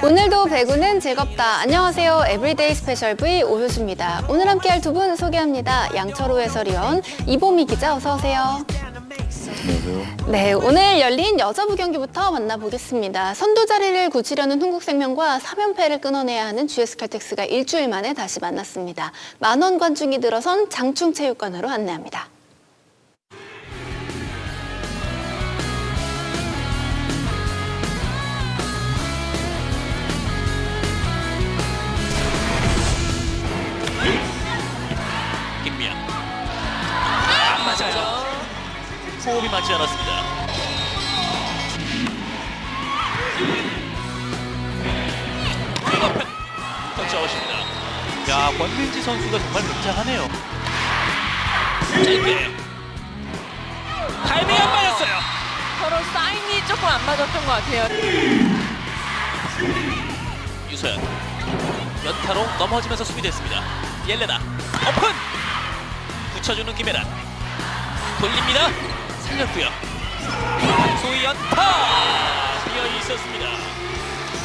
오늘도 배구는 즐겁다. 안녕하세요. 에브리데이 스페셜 V 오효수입니다. 오늘 함께할 두 분 소개합니다. 양철호 해설위원, 이보미 기자 어서 오세요. 안녕하세요. 네, 오늘 열린 여자부 경기부터 만나보겠습니다. 선두 자리를 굳히려는 흥국생명과 3연패를 끊어내야 하는 GS칼텍스가 일주일 만에 다시 만났습니다. 만원 관중이 들어선 장충체육관으로 안내합니다. 김미영 안 맞아요. 호흡이 맞지 않았습니다. 높은 터치아웃입니다. 야, 권민지 선수가 정말 굉장하네요. 짧게 타이밍 안 맞았어요. 서로 사인이 조금 안 맞았던 것 같아요. 유소연 연타로 넘어지면서 수비됐습니다. 옐레나 오픈 붙여주는 김혜란 돌립니다. 살렸고요. 소희 연타 비어 있었습니다.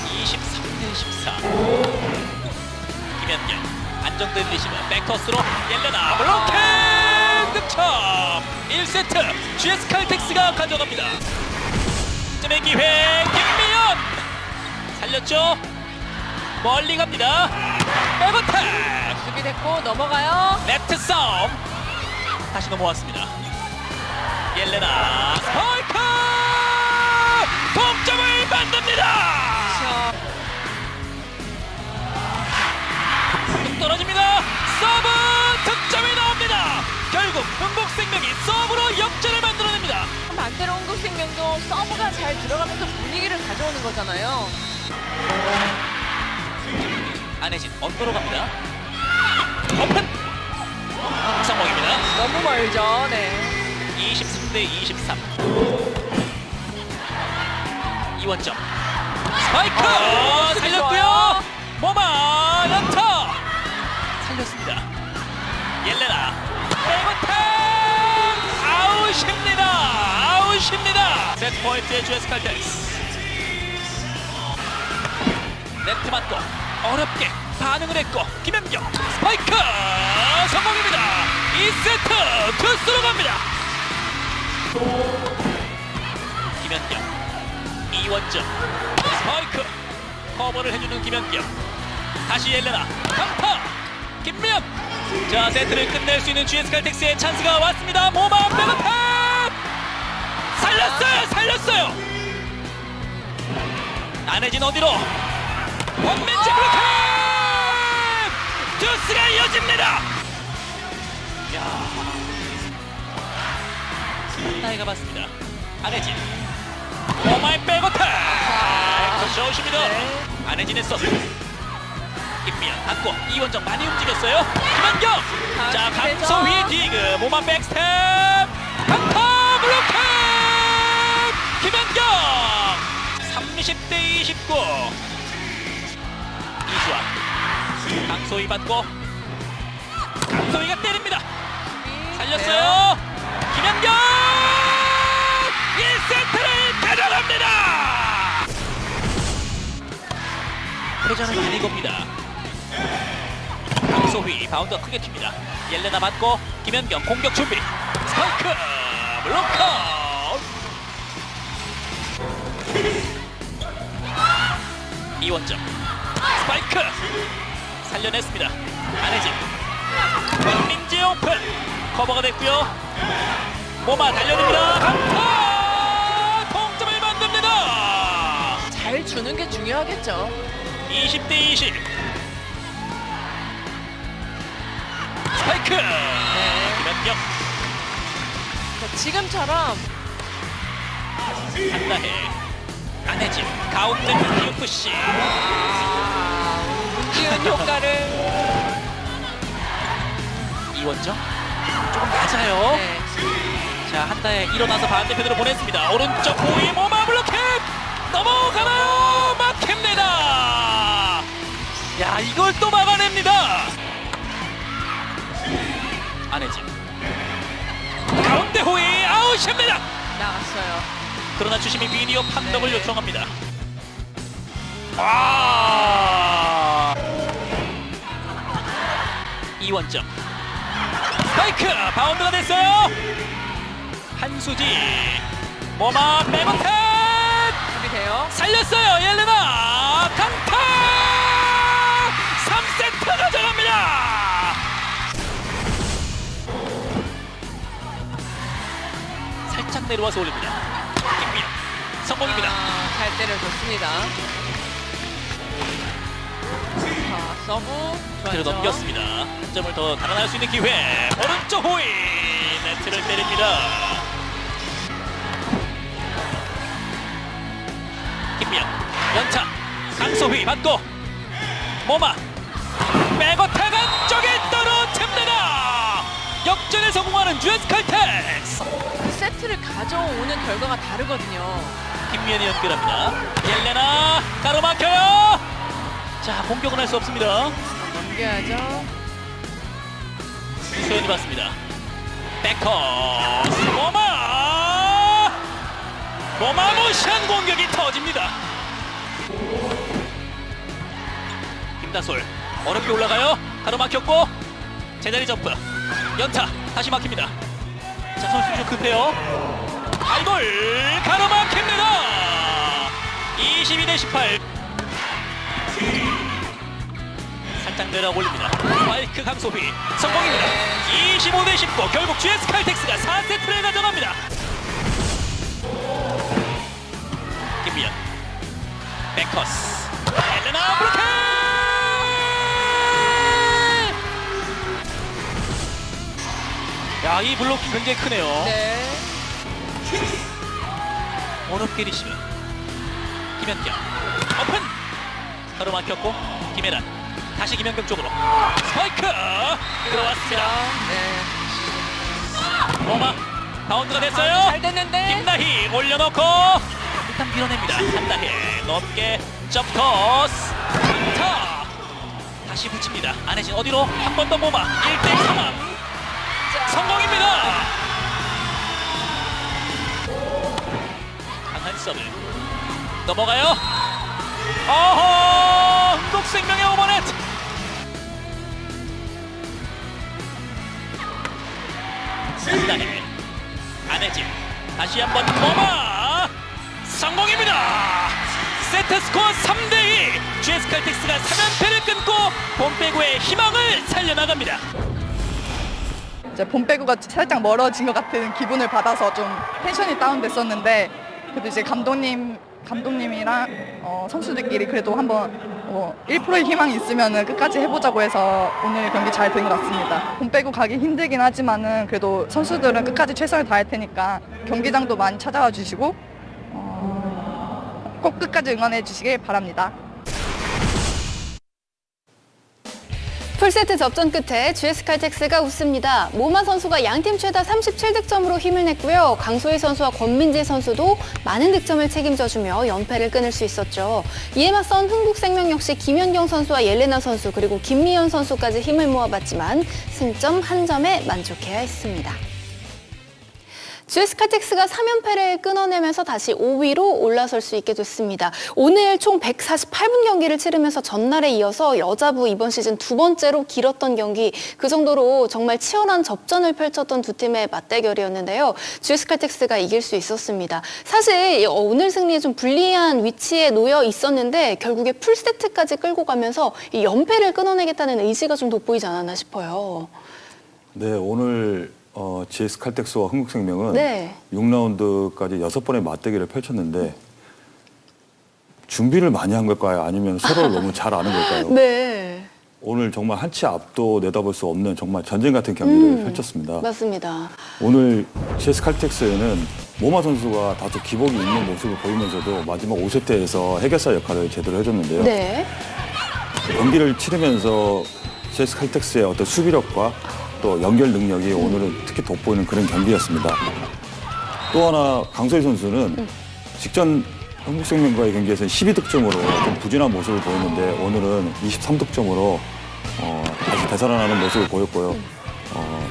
23대 14. 김현경 안정된 리시브 백토스로 옐레나 블로킹 득점. 1세트 GS칼텍스가 가져갑니다. 득점의 기회 김미연 살렸죠. 멀리 갑니다. 백어택 수비됐고 넘어가요. 네트 싸움 다시 넘어왔습니다. 옐레나 스파이크 동점을 만듭니다. 뚝 떨어집니다. 서브 득점이 나옵니다. 결국 흥국생명이 서브로 역전을 만들어냅니다. 반대로 흥국생명도 서브가 잘 들어가면서 분위기를 가져오는 거잖아요. 안혜진 언더로 갑니다. 오픈 박상봉입니다. 너무 멀죠. 네. 23대 23. 이원점 스파이크 살렸고요. 좋아요. 모마 연타 살렸습니다. 옐레나 백어택 아웃입니다. 아웃입니다. 세트 포인트의 GS칼텍스. 네트 맞고 어렵게 반응을 했고 김현경 스파이크 성공입니다. 2세트 투수로 갑니다. 김현경 이원점 스파이크 커버를 해주는 김현경 다시 옐레나 강타 김미연. 자, 세트를 끝낼 수 있는 GS칼텍스의 찬스가 왔습니다. 모마 백어택 살렸어요. 안혜진 어디로 원맨치 블로킹 투스가 이어집니다. 야, 나이가 봤습니다. 안혜진 오마이 백어택 샷입니다. 네. 안혜진의 서브 김미연 받고 이원정 많이 움직였어요. 김한경 자 강소희의 디그 모마 백스텝 강타 블로킹 김한경 30대 29. 이수아 강소희 받고 강소희가 때립니다. 살렸어요. 김현경 1세트를 가져갑니다. 회전은 많이 겁니다. 강소희 바운드가 크게 튑니다. 옐레나 받고 김현경 공격 준비 스파이크 블로커 이원점 스파이크 살려냈습니다. 안혜진 권민지 오픈 커버가 됐고요. 모마 달려듭니다. 강타 동점을 만듭니다. 잘 주는 게 중요하겠죠. 20대 20 스파이크 김현경 지금처럼 한나혜 안혜진 가운데 UFC 문지은 효과를 이원정 조금 낮아요. 네. 자, 한다에 일어나서 반대편으로 보냈습니다. 오른쪽 보이 모마 블로킹 넘어가나요? 막힙니다. 야, 이걸 또 막아냅니다. 안혜진 가운데 호이 아웃입니다. 나갔어요. 그러나 주심이 비디오 판독을 요청합니다. 아! 이원정 스파이크 바운드가 됐어요. 한수지 모마 백어택 준비돼요. 살렸어요. 옐레나 강타 3세트 가져갑니다. 살짝 내려와서 올립니다. 김미영 성공입니다. 잘 때려줬습니다. 자, 서브 뒤로 좋았죠. 넘겼습니다. 한 점을 더 달아날 수 있는 기회. 오른쪽 호이 네트를 때립니다. 김미영 연타 강소휘 받고 모마 백어택 안쪽에 떨어집니다. 역전에 성공하는 GS 칼텍스. 세트를 가져오는 결과가 다르거든요. 김미연이 연결합니다. 옐레나 가로막혀요. 자 공격은 할 수 없습니다. 넘겨야죠. 소연이 받습니다. 백커스 모마 모션 공격이 터집니다. 김다솔 어렵게 올라가요. 가로막혔고 제자리 점프 연타 다시 막힙니다. 자 선수 좀 급해요. 아이골 가로막힙니다. 22대18 살짝 내려 올립니다. 스파이크 강소휘 성공입니다. 25대19 결국 GS 칼텍스가 4세트를 가져갑니다. 김미연 백커스 헬레나 브로켓 야이 블로킹 굉장히 크네요. 네. 어렵게 리시브 김현경 오픈 가로막혔고 김혜란 다시 김현경 쪽으로 스파이크 들어왔습니다. 네. 모마 바운드가 됐어요. 잘 됐는데. 김나희 올려놓고 일단 밀어냅니다. 한나희 높게 점커스 타 다시 붙입니다. 안혜진 어디로 한 번 더 모마 1대1 상황 성공입니다. 강한 서브 넘어가요. 어허 흥국생명의 오버넷 한나희 안혜진 다시 한번 모마 성공입니다. 세트 스코어 3대2 GS 칼텍스가 3연패를 끊고 봄배구의 희망을 살려나갑니다. 이제 봄배구가 살짝 멀어진 것 같은 기분을 받아서 좀 텐션이 다운됐었는데 그래도 이제 감독님이랑 선수들끼리 그래도 한번 1%의 희망이 있으면 끝까지 해보자고 해서 오늘 경기 잘 된 것 같습니다. 봄배구 가기 힘들긴 하지만은 그래도 선수들은 끝까지 최선을 다할 테니까 경기장도 많이 찾아와 주시고 꼭 끝까지 응원해 주시길 바랍니다. 풀세트 접전 끝에 GS 칼텍스가 웃습니다. 모마 선수가 양팀 최다 37득점으로 힘을 냈고요. 강소희 선수와 권민재 선수도 많은 득점을 책임져주며 연패를 끊을 수 있었죠. 이에 맞선 흥국생명 역시 김연경 선수와 옐레나 선수 그리고 김미연 선수까지 힘을 모아봤지만 승점 한 점에 만족해야 했습니다. GS 칼텍스가 3연패를 끊어내면서 다시 5위로 올라설 수 있게 됐습니다. 오늘 총 148분 경기를 치르면서 전날에 이어서 여자부 이번 시즌 두 번째로 길었던 경기, 그 정도로 정말 치열한 접전을 펼쳤던 두 팀의 맞대결이었는데요. GS 칼텍스가 이길 수 있었습니다. 사실 오늘 승리에 좀 불리한 위치에 놓여 있었는데 결국에 풀세트까지 끌고 가면서 이 연패를 끊어내겠다는 의지가 좀 돋보이지 않았나 싶어요. 네, 오늘 GS 칼텍스와 흥국생명은 네. 6라운드까지 6번의 맞대결을 펼쳤는데 준비를 많이 한 걸까요? 아니면 서로를 너무 잘 아는 걸까요? 네. 오늘 정말 한 치 앞도 내다볼 수 없는 정말 전쟁 같은 경기를 펼쳤습니다. 맞습니다. 오늘 GS 칼텍스에는 모마 선수가 다소 기복이 있는 모습을 보이면서도 마지막 5세트에서 해결사 역할을 제대로 해줬는데요. 네. 경기를 치르면서 GS 칼텍스의 어떤 수비력과 또 연결 능력이 오늘은 특히 돋보이는 그런 경기였습니다. 또 하나 강소희 선수는 직전 흥국생명과의 경기에서는 12득점으로 좀 부진한 모습을 보였는데 오늘은 23득점으로 다시 되살아나는 모습을 보였고요.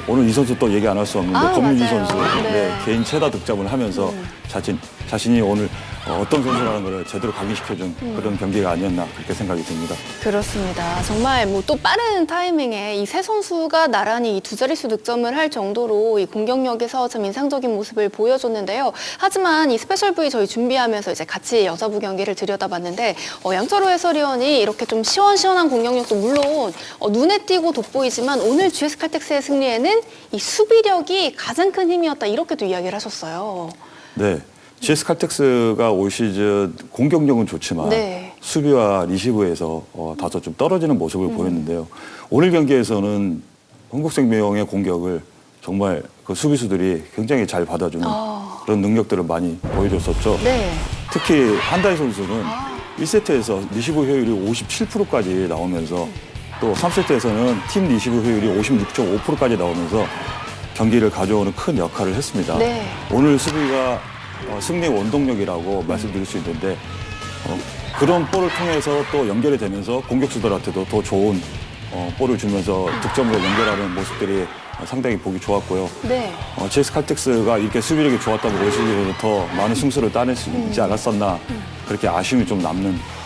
오늘 이 선수 또 얘기 안 할 수 없는데 권민지 맞아요. 선수 네. 개인 최다 득점을 하면서 자신이 오늘 어떤 선수라는 걸 제대로 각인시켜준 그런 경기가 아니었나 그렇게 생각이 듭니다. 그렇습니다. 정말 뭐 또 빠른 타이밍에 이 세 선수가 나란히 이 두 자릿수 득점을 할 정도로 이 공격력에서 참 인상적인 모습을 보여줬는데요. 하지만 이 스페셜 V 저희 준비하면서 이제 같이 여자부 경기를 들여다봤는데 양철호 해설위원이 이렇게 좀 시원시원한 공격력도 물론 눈에 띄고 돋보이지만 오늘 GS 칼텍스의 승리에는 이 수비력이 가장 큰 힘이었다 이렇게도 이야기를 하셨어요. 네. GS 칼텍스가 올 시즌 공격력은 좋지만 네. 수비와 리시브에서 다소 좀 떨어지는 모습을 보였는데요. 오늘 경기에서는 흥국생명의 공격을 정말 그 수비수들이 굉장히 잘 받아주는 그런 능력들을 많이 보여줬었죠. 네. 특히 한다희 선수는 1세트에서 리시브 효율이 57%까지 나오면서 또 3세트에서는 팀 리시브 효율이 56.5%까지 나오면서 경기를 가져오는 큰 역할을 했습니다. 네. 오늘 수비가 승리의 원동력이라고 말씀드릴 수 있는데 그런 볼을 통해서 또 연결이 되면서 공격수들한테도 더 좋은 볼을 주면서 득점으로 연결하는 모습들이 상당히 보기 좋았고요. 네. GS 칼텍스가 이렇게 수비력이 좋았다면 올 시즌에 더 많은 승수를 따낼 수 있지 않았었나 그렇게 아쉬움이 좀 남는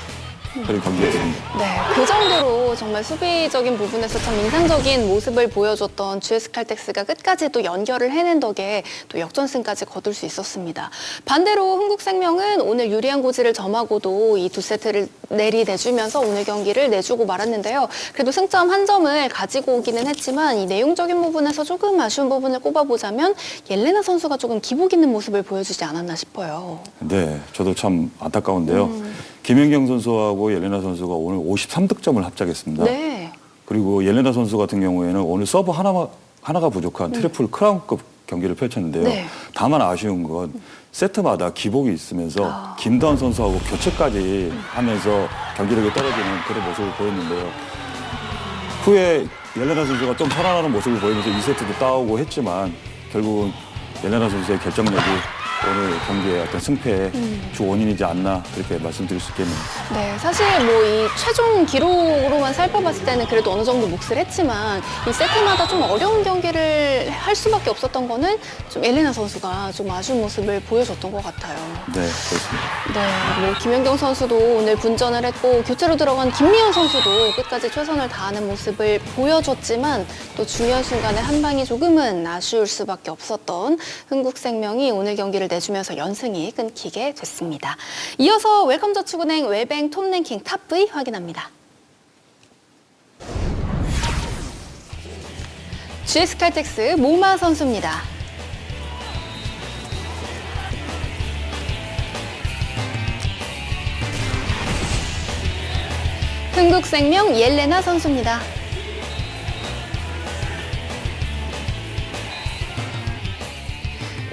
그런 경기였습니다. 네, 그 정도로 정말 수비적인 부분에서 참 인상적인 모습을 보여줬던 GS 칼텍스가 끝까지 또 연결을 해낸 덕에 또 역전승까지 거둘 수 있었습니다. 반대로 흥국생명은 오늘 유리한 고지를 점하고도 이 두 세트를 내주면서 오늘 경기를 내주고 말았는데요. 그래도 승점 한 점을 가지고 오기는 했지만 이 내용적인 부분에서 조금 아쉬운 부분을 꼽아보자면 옐레나 선수가 조금 기복 있는 모습을 보여주지 않았나 싶어요. 네, 저도 참 안타까운데요. 김연경 선수하고 옐레나 선수가 오늘 53득점을 합작했습니다. 네. 그리고 옐레나 선수 같은 경우에는 오늘 서브 하나가 부족한 트리플 크라운급 경기를 펼쳤는데요. 네. 다만 아쉬운 건 세트마다 기복이 있으면서 김다운 선수하고 교체까지 하면서 경기력이 떨어지는 그런 모습을 보였는데요. 후에 옐레나 선수가 좀 살아나는 모습을 보이면서 2세트도 따오고 했지만 결국은 옐레나 선수의 결정력이 오늘 경기의 어떤 승패의 주 원인이지 않나 그렇게 말씀드릴 수 있겠네요. 네, 사실 뭐 이 최종 기록으로만 살펴봤을 때는 그래도 어느 정도 몫을 했지만 이 세트마다 좀 어려운 경기를 할 수밖에 없었던 거는 좀 엘레나 선수가 좀 아쉬운 모습을 보여줬던 것 같아요. 네, 그렇습니다. 네, 뭐 김연경 선수도 오늘 분전을 했고 교체로 들어간 김미연 선수도 끝까지 최선을 다하는 모습을 보여줬지만 또 중요한 순간에 한 방이 조금은 아쉬울 수밖에 없었던 흥국생명이 오늘 경기를 내주면서 연승이 끊기게 됐습니다. 이어서 웰컴저축은행 웰뱅 톱랭킹 탑V 확인합니다. GS 칼텍스 모마 선수입니다. 흥국생명 옐레나 선수입니다.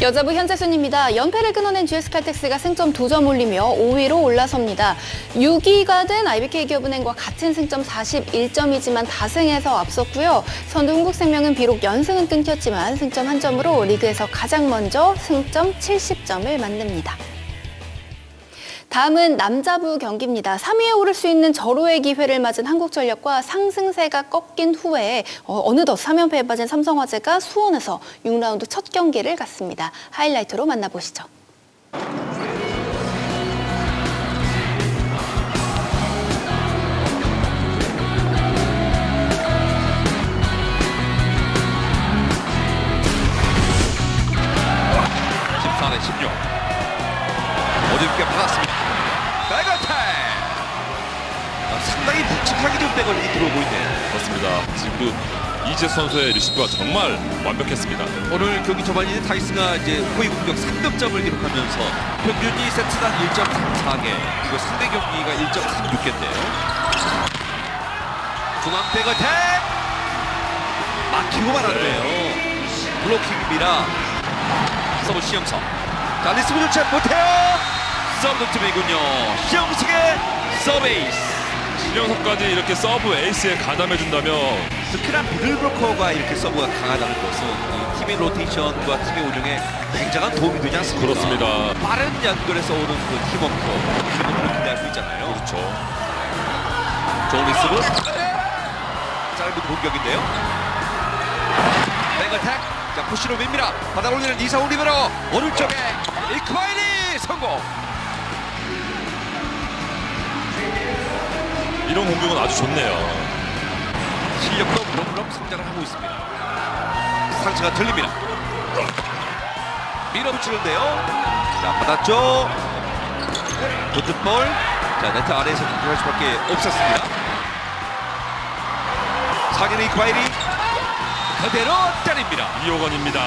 여자부 현재 순입니다. 연패를 끊어낸 GS 칼텍스가 승점 2점 올리며 5위로 올라섭니다. 6위가 된 IBK 기업은행과 같은 승점 41점이지만 다승에서 앞섰고요. 선두 흥국생명은 비록 연승은 끊겼지만 승점 1점으로 리그에서 가장 먼저 승점 70점을 만듭니다. 다음은 남자부 경기입니다. 3위에 오를 수 있는 절호의 기회를 맞은 한국전력과 상승세가 꺾인 후에 어느덧 3연패에 빠진 삼성화재가 수원에서 6라운드 첫 경기를 갖습니다. 하이라이트로 만나보시죠. 어렵게 받았습니다. 백어택! 상당히 묵직하게 좀 백어택이 들어오고 있네요. 그렇습니다. 지금도 이재 선수의 리시브가 정말 완벽했습니다. 오늘 경기 초반에 타이스가 이제 호위 공격 3득점을 기록하면서 평균이 세트당 1.34개, 그리고 상대 경기가 1.36개인데요. 중앙 백어택! 막히고 말았네요. 블로킹입니다. 서브 시영석. 자, 리스브 교체 못해요! 서브 득점이군요. 시영석의 서베이스. 신영석까지 이렇게 서브 에이스에 가담해준다면 특히나 미들브로커가 이렇게 서브가 강하다는 것은 이 팀의 로테이션과 팀의 운영에 굉장한 도움이 되지 않습니까? 그렇습니다. 빠른 연결에서 오는 그 팀워크, 이런 것들을 기대할 수 있잖아요. 그렇죠. 좋은 리스브. 짧은 공격인데요. 백어택. 자, 푸시로 밉니다. 바닥 올리는 이사우 리베로. 오른쪽에 이크바이리. 성공. 이런 공격은 아주 좋네요. 실력도 무럭무럭 성장을 하고 있습니다. 상체가 들립니다. 밀어붙이는데요. 자, 받았죠. 붙은 볼. 자, 네트 아래에서 공격할 수밖에 없었습니다. 상현의 이크바이리 그대로 때립니다. 이호건입니다.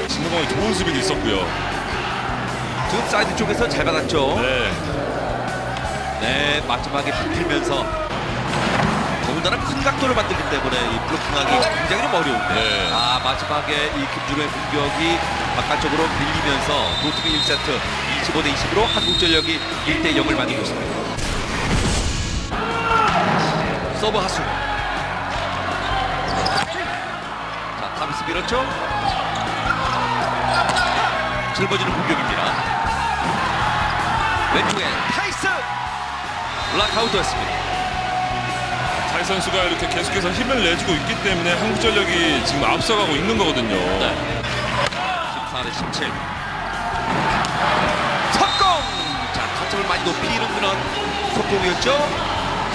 신동광이 좋은 수비도 있었고요. 지금 사이드 쪽에서 잘 받았죠. 네. 네, 마지막에 비틀면서 더군다나 큰 각도를 만들기 때문에 이 블로킹하기 굉장히 좀 어려운데 네. 마지막에 이 김준호의 공격이 바깥쪽으로 밀리면서 노트가 1세트 25대 20으로 한국전력이 1대 0을 만들고 있습니다. 서브 하수. 자, 타비스 밀었죠. 짊어지는 공격입니다. 왼쪽에 타이스 블락아웃이었습니다. 잘 선수가 이렇게 계속해서 힘을 내주고 있기 때문에 한국전력이 지금 앞서가고 있는 거거든요. 14대 17. 성공! 자, 타점을 많이 높이는 그런 속공이었죠.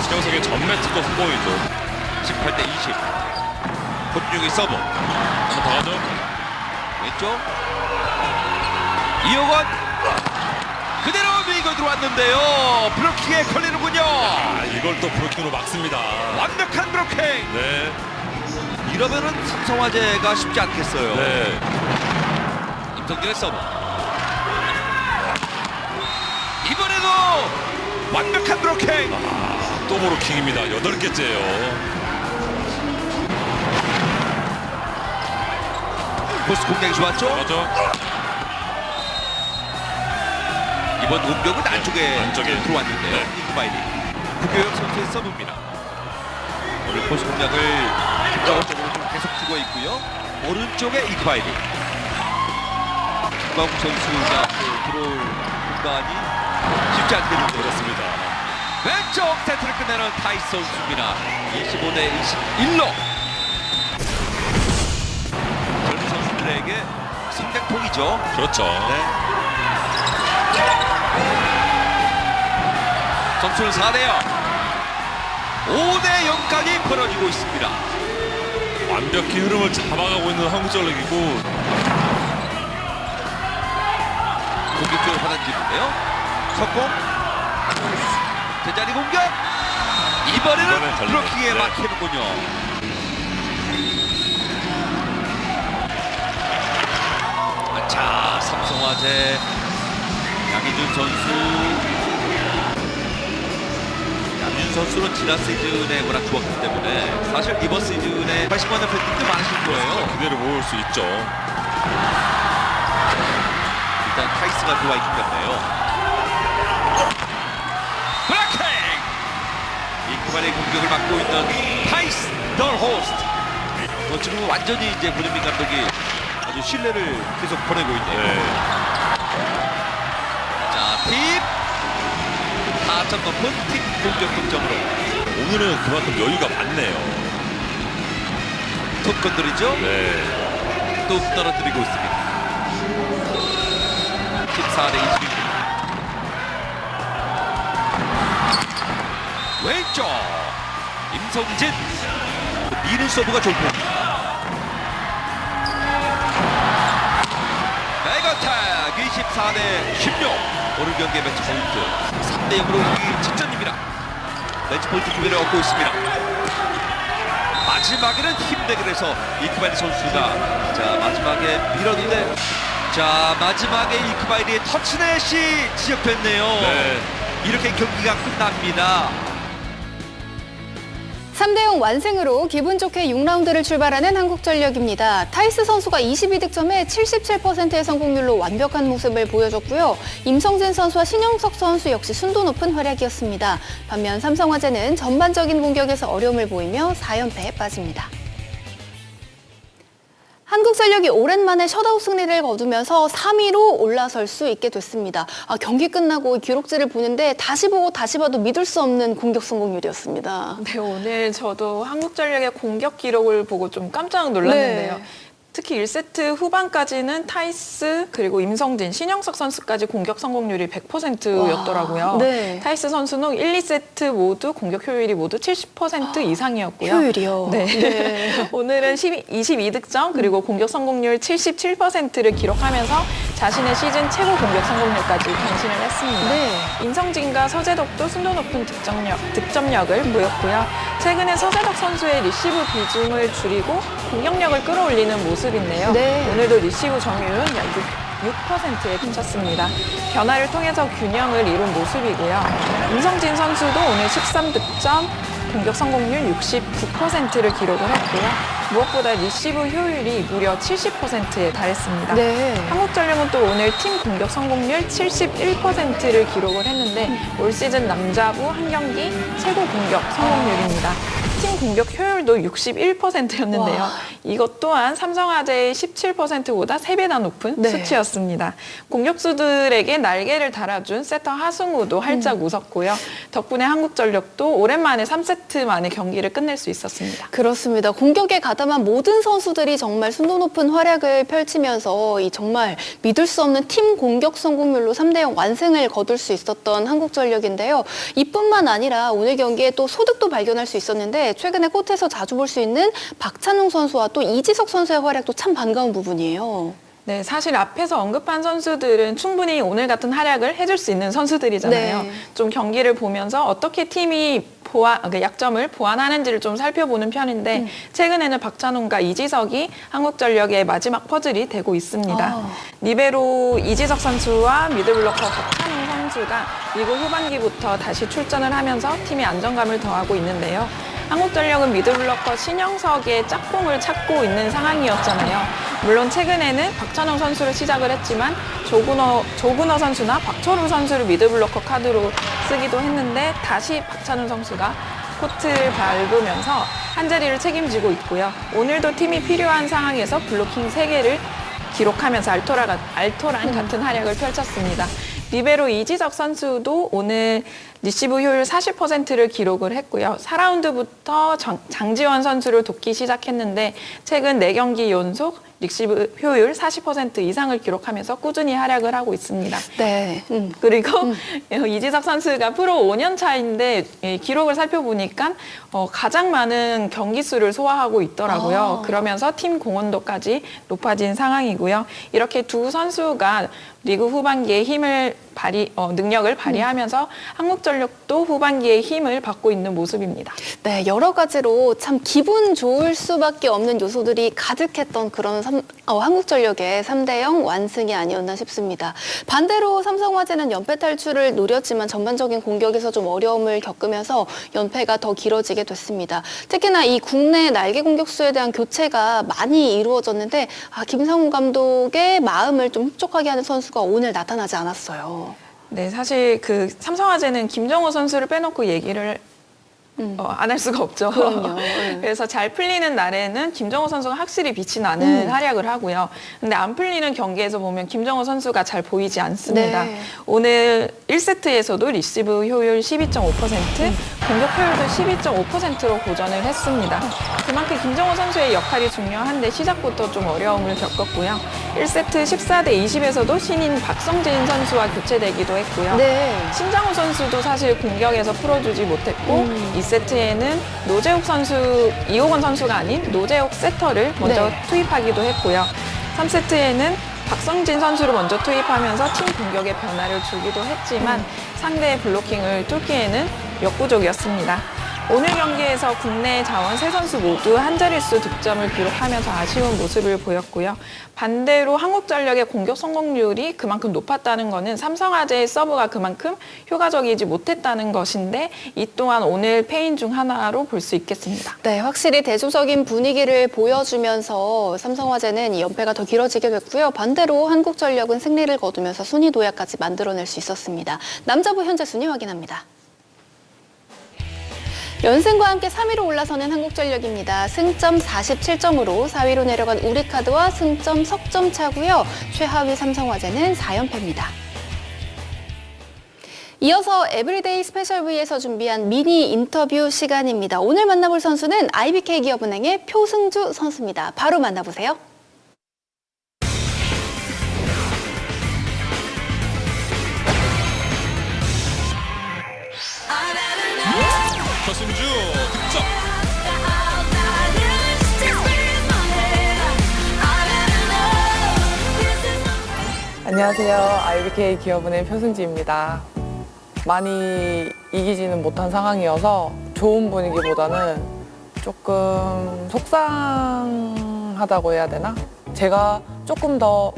신영석의 전매 특허 후보이죠. 18대 20. 권중의 서브. 한번 더 하죠. 왼쪽. 이호건. 그대로 밀고 들어왔는데요. 블로킹에 걸리는군요. 이걸 또 브로킹으로 막습니다. 완벽한 브로킹. 네. 이러면은 삼성화재가 쉽지 않겠어요. 네. 임성진의 서브. 이번에도 완벽한 브로킹. 또 브로킹입니다. 8개째예요. 포스트 공략이 좋았죠? 맞죠? 이번 공격은 안쪽에 안쪽에. 들어왔는데요. 네. 이크바이리. 구교영 선수의 서브입니다. 오늘 포스트 공략을 김정호 쪽으로 좀 계속 주고 있고요. 오른쪽에 이크바이리. 김광욱 선수가 들어올 공간이 쉽지 않겠는데 그렇습니다. 왼쪽 세트를 끝내는 타이스 선수입니다. 25대 21로 젊은 선수들에게 성장통이죠. 그렇죠. 네. 점수는 4대0. 5대0까지 벌어지고 있습니다. 완벽히 흐름을 잡아가고 있는 한국전력이고 공격적으로 받아들이는데요. 석공. 제자리 공격. 이번에는 이번엔 걸리네. 블로킹에 네. 막히는군요. 자, 삼성화재 양희준 선수. 양희준 선수는 지난 시즌에 워낙 좋았기 때문에 사실 이번 시즌에 80만 원 팬들도 많으실 거예요. 그대로 모을 수 있죠. 일단 타이스가 들어와 있기 때문에요. 블락킹! 이크만의 공격을 막고 있는 타이스 더 호스트. 지금 완전히 이제 고진민 감독이 아주 신뢰를 계속 보내고 있네요. 네. 자, 팁! 4점 높은 팁 공격 득점으로 오늘은 그만큼 여유가 많네요. 톱 건드리죠? 네. 또 떨어뜨리고 있습니다. 14대 21. 왼쪽 임성진 미는 서브가 좋은 편입니다. 백어택 24대 16. 오늘 경기의 매치 포인트 3대 0으로 이기 직전입니다. 매치 포인트 기회를 얻고 있습니다. 마지막에는 힘내기를 해서 이크바이리 선수가 자 마지막에 밀었는데 자 마지막에 이크바이리의 터치넷이 지적됐네요. 네. 이렇게 경기가 끝납니다. 3대0 완승으로 기분 좋게 6라운드를 출발하는 한국전력입니다. 타이스 선수가 22득점에 77%의 성공률로 완벽한 모습을 보여줬고요. 임성진 선수와 신영석 선수 역시 순도 높은 활약이었습니다. 반면 삼성화재는 전반적인 공격에서 어려움을 보이며 4연패에 빠집니다. 한국전력이 오랜만에 셧아웃 승리를 거두면서 3위로 올라설 수 있게 됐습니다. 경기 끝나고 기록지를 보는데 다시 보고 다시 봐도 믿을 수 없는 공격 성공률이었습니다. 네, 오늘 저도 한국전력의 공격 기록을 보고 좀 깜짝 놀랐는데요. 네. 특히 1세트 후반까지는 타이스 그리고 임성진, 신영석 선수까지 공격 성공률이 100%였더라고요. 네. 타이스 선수는 1, 2세트 모두 공격 효율이 모두 70% 이상이었고요. 효율이요? 네. 네. 오늘은 22득점 그리고 공격 성공률 77%를 기록하면서 자신의 시즌 최고 공격 성공률까지 경신을 했습니다. 네. 임성진과 서재덕도 순도 높은 득점력을 보였고요. 최근에 서재덕 선수의 리시브 비중을 줄이고 공격력을 끌어올리는 모습인데요. 네. 오늘도 리시브 점유율은 약 6%에 그쳤습니다. 변화를 통해서 균형을 이룬 모습이고요. 임성진 선수도 오늘 13득점, 공격 성공률 69%를 기록을 했고요. 무엇보다 리시브 효율이 무려 70%에 달했습니다. 네. 한국전력은 또 오늘 팀 공격 성공률 71%를 기록을 했는데 올 시즌 남자부 한 경기 최고 공격 성공률입니다. 팀 공격 효율도 61%였는데요. 와. 이것 또한 삼성화재의 17%보다 3배나 높은 네. 수치였습니다. 공격수들에게 날개를 달아준 세터 하승우도 활짝 웃었고요. 덕분에 한국전력도 오랜만에 3세트 만에 경기를 끝낼 수 있었습니다. 그렇습니다. 공격에 가담한 모든 선수들이 정말 순도 높은 활약을 펼치면서 이 정말 믿을 수 없는 팀 공격 성공률로 3대0 완승을 거둘 수 있었던 한국전력인데요. 이뿐만 아니라 오늘 경기에 또 소득도 발견할 수 있었는데 최근에 코트에서 자주 볼 수 있는 박찬웅 선수와 또 이지석 선수의 활약도 참 반가운 부분이에요. 네, 사실 앞에서 언급한 선수들은 충분히 오늘 같은 활약을 해줄 수 있는 선수들이잖아요. 네. 좀 경기를 보면서 어떻게 팀이 약점을 보완하는지를 좀 살펴보는 편인데 최근에는 박찬웅과 이지석이 한국전력의 마지막 퍼즐이 되고 있습니다. 리베로 이지석 선수와 미드블로커 박찬웅 선수가 리그 후반기부터 다시 출전을 하면서 팀의 안정감을 더하고 있는데요. 한국전력은 미드블로커 신영석의 짝꿍을 찾고 있는 상황이었잖아요. 물론 최근에는 박찬웅 선수를 시작을 했지만 조근호 선수나 박철우 선수를 미드블로커 카드로 쓰기도 했는데 다시 박찬웅 선수가 코트를 밟으면서 한 자리를 책임지고 있고요. 오늘도 팀이 필요한 상황에서 블로킹 3개를 기록하면서 알토란 같은 활약을 펼쳤습니다. 리베로 이지석 선수도 오늘 리시브 효율 40%를 기록을 했고요. 4라운드부터 장지원 선수를 돕기 시작했는데 최근 4경기 연속 리시브 효율 40% 이상을 기록하면서 꾸준히 활약을 하고 있습니다. 네. 그리고 이지석 선수가 프로 5년 차인데 기록을 살펴보니까 가장 많은 경기 수를 소화하고 있더라고요. 그러면서 팀 공헌도까지 높아진 상황이고요. 이렇게 두 선수가 리그 후반기에 능력을 발휘하면서 한국전력도 후반기에 힘을 받고 있는 모습입니다. 네, 여러 가지로 참 기분 좋을 수밖에 없는 요소들이 가득했던 그런 한국전력의 3대0 완승이 아니었나 싶습니다. 반대로 삼성화재는 연패 탈출을 노렸지만 전반적인 공격에서 좀 어려움을 겪으면서 연패가 더 길어지게 됐습니다. 특히나 이 국내 날개 공격수에 대한 교체가 많이 이루어졌는데 김상훈 감독의 마음을 좀 흡족하게 하는 선수가 오늘 나타나지 않았어요. 네, 사실 그 삼성화재는 김정호 선수를 빼놓고 얘기를 안 할 수가 없죠. 그럼요. 그래서 잘 풀리는 날에는 김정호 선수가 확실히 빛이 나는 활약을 하고요. 근데 안 풀리는 경기에서 보면 김정호 선수가 잘 보이지 않습니다. 네. 오늘 1세트에서도 리시브 효율 12.5%, 공격 효율도 12.5%로 고전을 했습니다. 그만큼 김정호 선수의 역할이 중요한데 시작부터 좀 어려움을 겪었고요. 1세트 14대 20에서도 신인 박성진 선수와 교체되기도 했고요. 네. 신장호 선수도 사실 공격에서 풀어주지 못했고 2세트에는 이호건 선수가 아닌 노재욱 세터를 먼저 네. 투입하기도 했고요. 3세트에는 박성진 선수를 먼저 투입하면서 팀 공격에 변화를 주기도 했지만 상대의 블로킹을 뚫기에는 역부족이었습니다. 오늘 경기에서 국내 자원 3선수 모두 한 자릿수 득점을 기록하면서 아쉬운 모습을 보였고요. 반대로 한국전력의 공격 성공률이 그만큼 높았다는 것은 삼성화재의 서브가 그만큼 효과적이지 못했다는 것인데 이 또한 오늘 패인 중 하나로 볼 수 있겠습니다. 네, 확실히 대조적인 분위기를 보여주면서 삼성화재는 이 연패가 더 길어지게 됐고요. 반대로 한국전력은 승리를 거두면서 순위 도약까지 만들어낼 수 있었습니다. 남자부 현재 순위 확인합니다. 연승과 함께 3위로 올라서는 한국전력입니다. 승점 47점으로 4위로 내려간 우리카드와 승점 석점 차고요. 최하위 삼성화재는 4연패입니다. 이어서 에브리데이 스페셜 V에서 준비한 미니 인터뷰 시간입니다. 오늘 만나볼 선수는 IBK 기업은행의 표승주 선수입니다. 바로 만나보세요. 안녕하세요. IBK 기업은행 표승지입니다. 많이 이기지는 못한 상황이어서 좋은 분위기보다는 조금 속상하다고 해야 되나? 제가 조금 더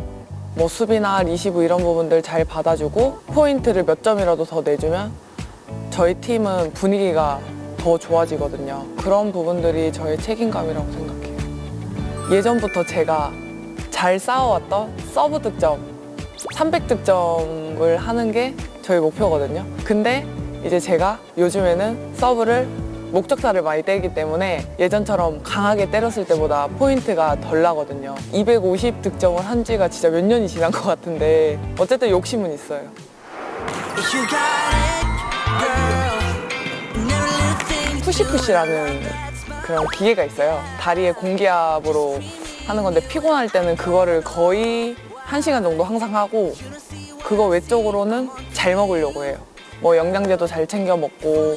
뭐 수비나 리시브 이런 부분들 잘 받아주고 포인트를 몇 점이라도 더 내주면 저희 팀은 분위기가 더 좋아지거든요. 그런 부분들이 저의 책임감이라고 생각해요. 예전부터 제가 잘 쌓아왔던 서브 득점 300득점을 하는 게 저희 목표거든요. 근데 이제 제가 요즘에는 서브를 목적사를 많이 때리기 때문에 예전처럼 강하게 때렸을 때보다 포인트가 덜 나거든요. 250득점을 한 지가 진짜 몇 년이 지난 것 같은데 어쨌든 욕심은 있어요. 푸시푸시라는 그런 기계가 있어요. 다리에 공기압으로 하는 건데 피곤할 때는 그거를 거의 1시간 정도 항상 하고 그거 외적으로는 잘 먹으려고 해요. 뭐 영양제도 잘 챙겨 먹고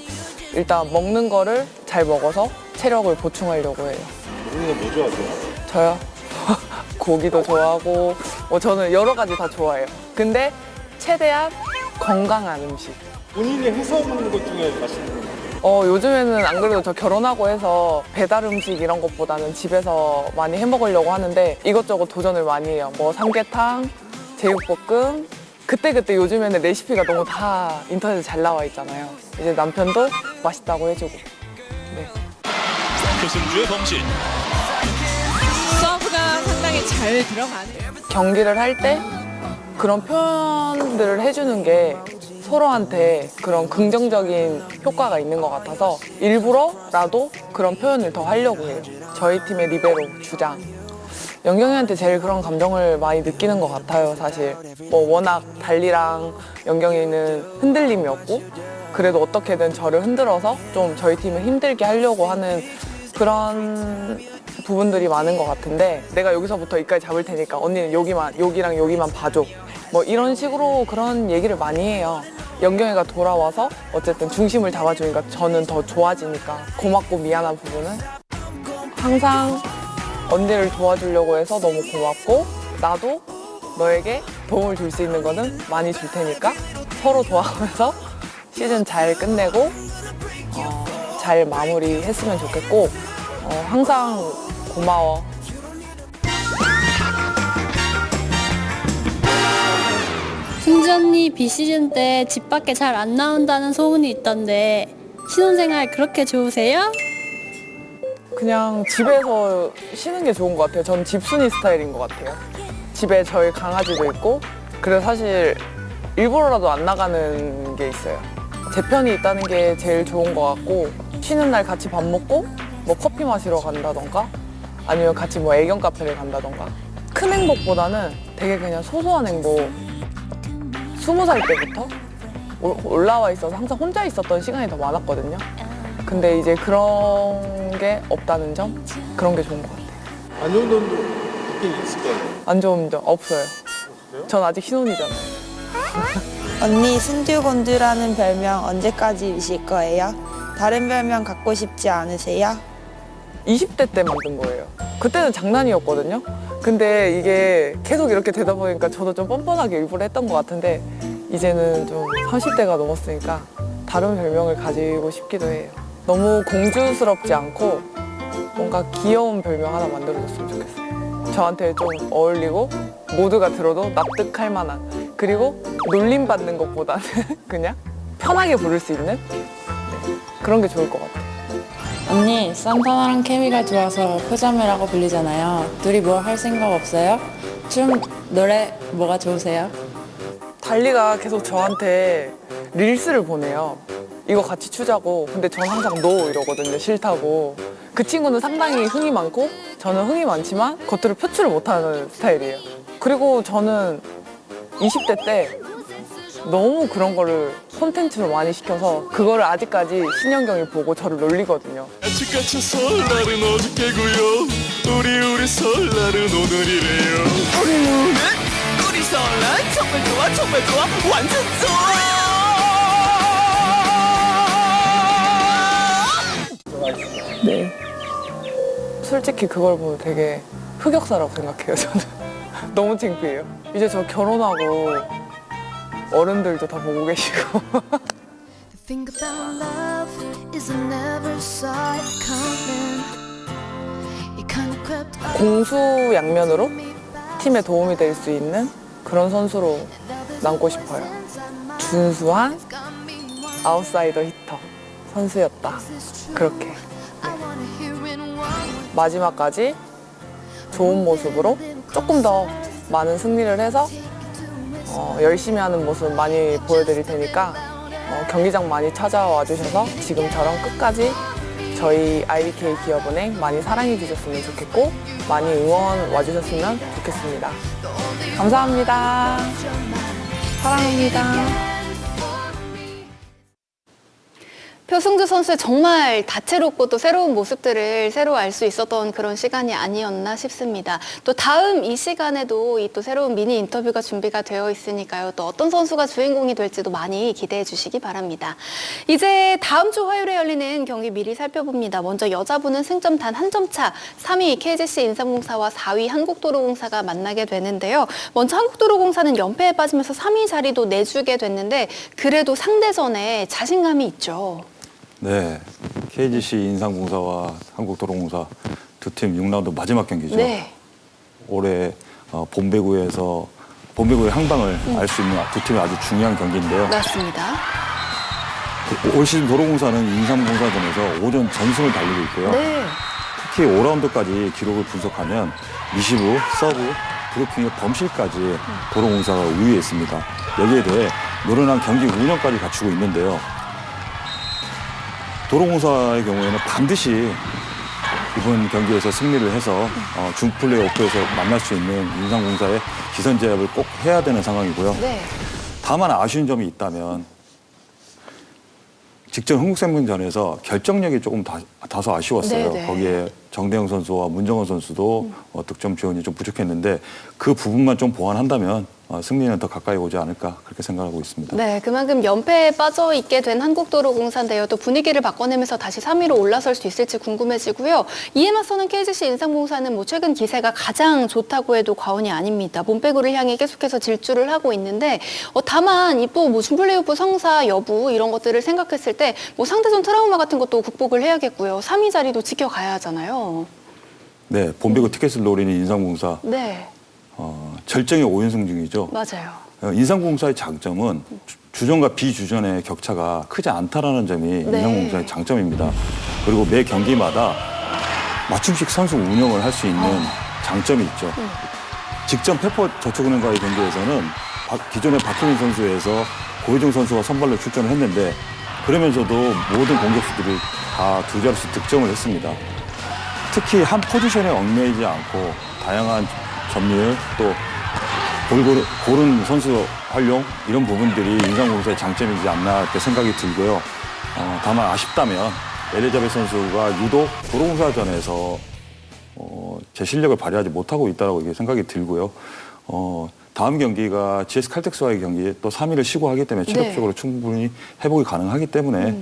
일단 먹는 거를 잘 먹어서 체력을 보충하려고 해요. 본인은 뭐 좋아하세요? 저요? 고기도 좋아하고 뭐 저는 여러 가지 다 좋아해요. 근데 최대한 건강한 음식. 본인이 해서 먹는 것 중에 맛있는 거 요즘에는 안 그래도 저 결혼하고 해서 배달 음식 이런 것보다는 집에서 많이 해 먹으려고 하는데 이것저것 도전을 많이 해요. 뭐 삼계탕, 제육볶음. 그때그때 요즘에는 레시피가 너무 다 인터넷에 잘 나와 있잖아요. 이제 남편도 맛있다고 해주고. 네. 표승주의 범실. 서브가 상당히 잘 들어가네요. 경기를 할 때 그런 표현들을 해주는 게 서로한테 그런 긍정적인 효과가 있는 것 같아서 일부러라도 그런 표현을 더 하려고 해요. 저희 팀의 리베로, 주장. 영경이한테 제일 그런 감정을 많이 느끼는 것 같아요, 사실. 뭐 워낙 달리랑 영경이는 흔들림이 없고 그래도 어떻게든 저를 흔들어서 좀 저희 팀을 힘들게 하려고 하는 그런 부분들이 많은 것 같은데 내가 여기서부터 여기까지 잡을 테니까 언니는 여기랑 여기만 봐줘. 뭐 이런 식으로 그런 얘기를 많이 해요. 영경이가 돌아와서 어쨌든 중심을 잡아주니까 저는 더 좋아지니까 고맙고 미안한 부분은 항상 언니를 도와주려고 해서 너무 고맙고 나도 너에게 도움을 줄 수 있는 거는 많이 줄 테니까 서로 도와가면서 시즌 잘 끝내고 잘 마무리했으면 좋겠고 항상 고마워. 승지 언니 비시즌 때 집 밖에 잘 안 나온다는 소문이 있던데 신혼생활 그렇게 좋으세요? 그냥 집에서 쉬는 게 좋은 것 같아요. 전 집순이 스타일인 것 같아요. 집에 저희 강아지도 있고 그래서 사실 일부러라도 안 나가는 게 있어요. 제 편이 있다는 게 제일 좋은 것 같고 쉬는 날 같이 밥 먹고 뭐 커피 마시러 간다던가 아니면 같이 뭐 애견 카페를 간다던가 큰 행복보다는 되게 그냥 소소한 행복 20살 때부터 올라와 있어서 항상 혼자 있었던 시간이 더 많았거든요. 근데 이제 그런 게 없다는 점? 그런 게 좋은 것 같아요. 안 좋은 점도 있긴 있을 거예요. 안 좋은 점 없어요. 전 아직 신혼이잖아요. 언니 순두곤두라는 별명 언제까지 이실 거예요? 다른 별명 갖고 싶지 않으세요? 20대 때 만든 거예요. 그때는 장난이었거든요. 근데 이게 계속 이렇게 되다 보니까 저도 좀 뻔뻔하게 일부러 했던 것 같은데 이제는 좀 30대가 넘었으니까 다른 별명을 가지고 싶기도 해요. 너무 공주스럽지 않고 뭔가 귀여운 별명 하나 만들어줬으면 좋겠어요. 저한테 좀 어울리고 모두가 들어도 납득할 만한 그리고 놀림받는 것보다는 그냥 편하게 부를 수 있는 그런 게 좋을 것 같아요. 언니 산타나랑 케미가 좋아서 포자매라고 불리잖아요. 둘이 뭐 할 생각 없어요? 춤, 노래 뭐가 좋으세요? 달리가 계속 저한테 릴스를 보내요. 이거 같이 추자고. 근데 전 항상 노 이러거든요. 싫다고. 그 친구는 상당히 흥이 많고 저는 흥이 많지만 겉으로 표출을 못하는 스타일이에요. 그리고 저는 20대 때 너무 그런 거를 콘텐츠로 많이 시켜서 그거를 아직까지 신현경이 보고 저를 놀리거든요. 아직까지 설날은 어저께고요. 우리 설날은 오늘이래요. 우리 설날 정말 좋아 정말 좋아 완전 좋아. 네. 솔직히 그걸 보면 되게 흑역사라고 생각해요, 저는. 너무 창피해요. 이제 저 결혼하고 어른들도 다 보고 계시고. Think about love is I never saw it coming. It kind of crept up. 공수 양면으로 팀에 도움이 될 수 있는 그런 선수로 남고 싶어요. 준수한 아웃사이더 히터 선수였다. 그렇게. 네. 마지막까지 좋은 모습으로 조금 더 많은 승리를 해서 열심히 하는 모습 많이 보여드릴 테니까 경기장 많이 찾아와 주셔서 지금처럼 끝까지 저희 IBK 기업은행 많이 사랑해 주셨으면 좋겠고 많이 응원 와 주셨으면 좋겠습니다. 감사합니다. 사랑합니다. 표승주 선수의 정말 다채롭고 또 새로운 모습들을 새로 알 수 있었던 그런 시간이 아니었나 싶습니다. 또 다음 이 시간에도 이 또 새로운 미니 인터뷰가 준비가 되어 있으니까요. 또 어떤 선수가 주인공이 될지도 많이 기대해 주시기 바랍니다. 이제 다음 주 화요일에 열리는 경기 미리 살펴봅니다. 먼저 여자부는 승점 단 한 점 차 3위 KGC 인삼공사와 4위 한국도로공사가 만나게 되는데요. 먼저 한국도로공사는 연패에 빠지면서 3위 자리도 내주게 됐는데 그래도 상대전에 자신감이 있죠. 네, KGC 인삼공사와 한국도로공사 두 팀 6라운드 마지막 경기죠. 네. 올해 본배구의 향방을 알 수 있는 두 팀의 아주 중요한 경기인데요. 맞습니다. 올 시즌 도로공사는 인삼공사전에서 오전 전승을 달리고 있고요. 네. 특히 5라운드까지 기록을 분석하면 리시브, 서브, 브로킹의 범실까지 도로공사가 우위에 있습니다. 여기에 대해 노련한 경기 운영까지 갖추고 있는데요. 도로공사의 경우에는 반드시 이번 경기에서 승리를 해서 준플레이오프에서 만날 수 있는 인삼공사의 기선제압을 꼭 해야 되는 상황이고요. 네. 다만 아쉬운 점이 있다면 직전 흥국생명전에서 결정력이 조금 다소 아쉬웠어요. 네네. 거기에 정대영 선수와 문정원 선수도 득점 지원이 좀 부족했는데 그 부분만 좀 보완한다면 승리는 더 가까이 오지 않을까 그렇게 생각하고 있습니다. 네, 그만큼 연패에 빠져 있게 된 한국도로공사인데요. 또 분위기를 바꿔내면서 다시 3위로 올라설 수 있을지 궁금해지고요. 이에 맞서는 KGC 인삼공사는 최근 기세가 가장 좋다고 해도 과언이 아닙니다. 몸빼구를 향해 계속해서 질주를 하고 있는데 다만 또 준플레이오프 성사 여부 이런 것들을 생각했을 때 상대전 트라우마 같은 것도 극복을 해야겠고요. 3위 자리도 지켜가야 하잖아요. 네, 본배구 티켓을 노리는 인삼공사. 네. 절정의 5연승 중이죠. 맞아요. 인삼공사의 장점은 주전과 비주전의 격차가 크지 않다라는 점이 네. 인삼공사의 장점입니다. 그리고 매 경기마다 맞춤식 선수 운영을 할 수 있는 장점이 있죠. 직전 페퍼저축은행과의 경기에서는 기존의 박효민 선수에서 고효정 선수가 선발로 출전을 했는데 그러면서도 모든 공격수들이 다 두 자릿수 득점을 했습니다. 특히 한 포지션에 얽매이지 않고 다양한 점유율 또 고른 선수 활용 이런 부분들이 인삼공사의 장점이지 않나 이렇게 생각이 들고요. 다만 아쉽다면 엘리자베스 선수가 유독 도로공사전에서 제 실력을 발휘하지 못하고 있다고 생각이 들고요. 다음 경기가 GS 칼텍스와의 경기 또 3위를 시고하기 때문에 체력적으로 충분히 회복이 가능하기 때문에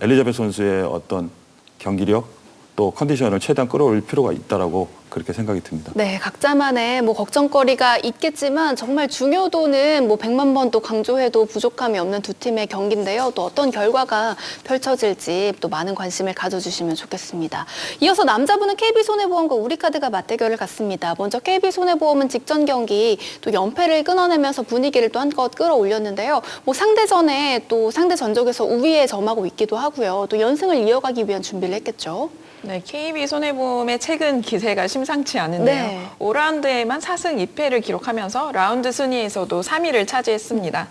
엘리자베스 선수의 어떤 경기력 또 컨디션을 최대한 끌어올릴 필요가 있다라고 그렇게 생각이 듭니다. 네, 각자만의 걱정거리가 있겠지만 정말 중요도는 100만 번 또 강조해도 부족함이 없는 두 팀의 경기인데요. 또 어떤 결과가 펼쳐질지 또 많은 관심을 가져주시면 좋겠습니다. 이어서 남자부는 KB손해보험과 우리카드가 맞대결을 갖습니다. 먼저 KB손해보험은 직전 경기 또 연패를 끊어내면서 분위기를 또 한껏 끌어올렸는데요. 상대전에 또 상대 전적에서 우위에 점하고 있기도 하고요. 또 연승을 이어가기 위한 준비를 했겠죠. 네, KB손해보험의 최근 기세가 심상치 않은데요. 네. 5라운드에만 4승 2패를 기록하면서 라운드 순위에서도 3위를 차지했습니다.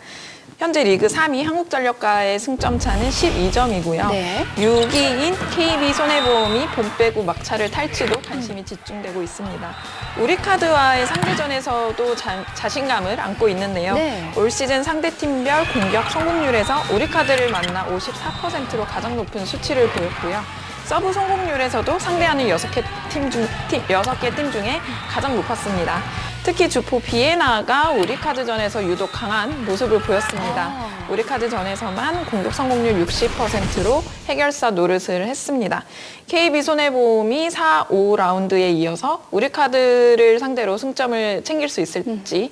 현재 리그 3위 한국전력과의 승점 차는 12점이고요. 네. 6위인 KB손해보험이 본배구 막차를 탈지도 관심이 집중되고 있습니다. 우리카드와의 상대전에서도 자신감을 안고 있는데요. 네. 올 시즌 상대팀별 공격 성공률에서 우리카드를 만나 54%로 가장 높은 수치를 보였고요. 서브 성공률에서도 상대하는 6개 팀 중에 가장 높았습니다. 특히 주포 비에나가 우리카드전에서 유독 강한 모습을 보였습니다. 우리카드전에서만 공격 성공률 60%로 해결사 노릇을 했습니다. KB손해보험이 4, 5라운드에 이어서 우리카드를 상대로 승점을 챙길 수 있을지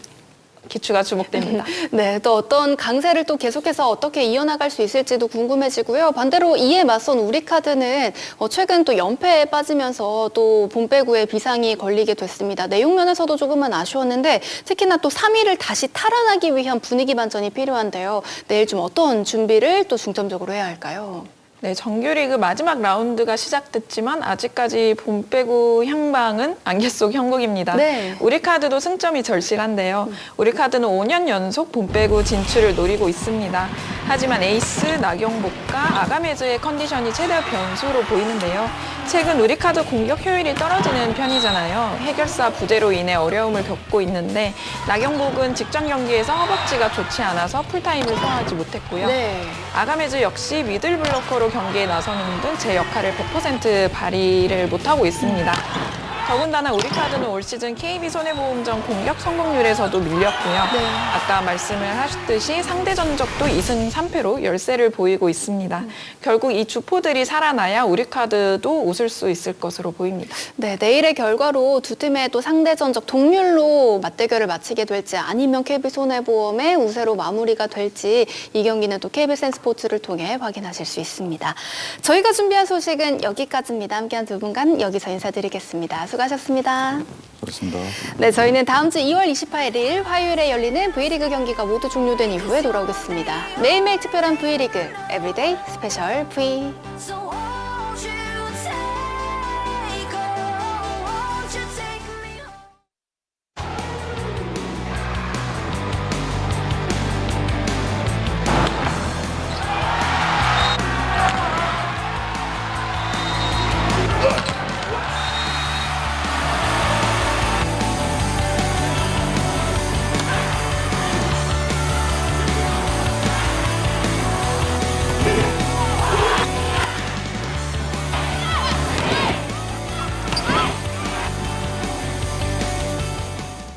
기추가 주목됩니다. 네, 또 어떤 강세를 또 계속해서 어떻게 이어나갈 수 있을지도 궁금해지고요. 반대로 이에 맞선 우리카드는 최근 또 연패에 빠지면서 또 봄배구에 비상이 걸리게 됐습니다. 내용 면에서도 조금은 아쉬웠는데 특히나 또 3위를 다시 탈환하기 위한 분위기 반전이 필요한데요. 내일 좀 어떤 준비를 또 중점적으로 해야 할까요? 네, 정규리그 마지막 라운드가 시작됐지만 아직까지 봄배구 향방은 안개 속 형국입니다. 네. 우리카드도 승점이 절실한데요. 우리카드는 5년 연속 봄배구 진출을 노리고 있습니다. 하지만 에이스 나경복과 아가메즈의 컨디션이 최대 변수로 보이는데요. 최근 우리카드 공격 효율이 떨어지는 편이잖아요. 해결사 부재로 인해 어려움을 겪고 있는데 나경복은 직전 경기에서 허벅지가 좋지 않아서 풀타임을 소화하지 못했고요. 네. 아가메즈 역시 미들블로커로 경기에 나서는 등 제 역할을 100% 발휘를 못하고 있습니다. 더군다나 우리카드는 올 시즌 KB손해보험전 공격 성공률에서도 밀렸고요. 네. 아까 말씀을 하셨듯이 상대 전적도 2승 3패로 열세를 보이고 있습니다. 결국 이 주포들이 살아나야 우리카드도 웃을 수 있을 것으로 보입니다. 네, 내일의 결과로 두 팀의 또 상대 전적 동률로 맞대결을 마치게 될지 아니면 KB손해보험의 우세로 마무리가 될지 이 경기는 또 KBSN 스포츠를 통해 확인하실 수 있습니다. 저희가 준비한 소식은 여기까지입니다. 함께한 두 분간 여기서 인사드리겠습니다. 수고하셨습니다. 그렇습니다. 네, 저희는 다음 주 2월 28일 화요일에 열리는 V리그 경기가 모두 종료된 이후에 돌아오겠습니다. 매일매일 특별한 V리그, 에브리데이 스페셜 V.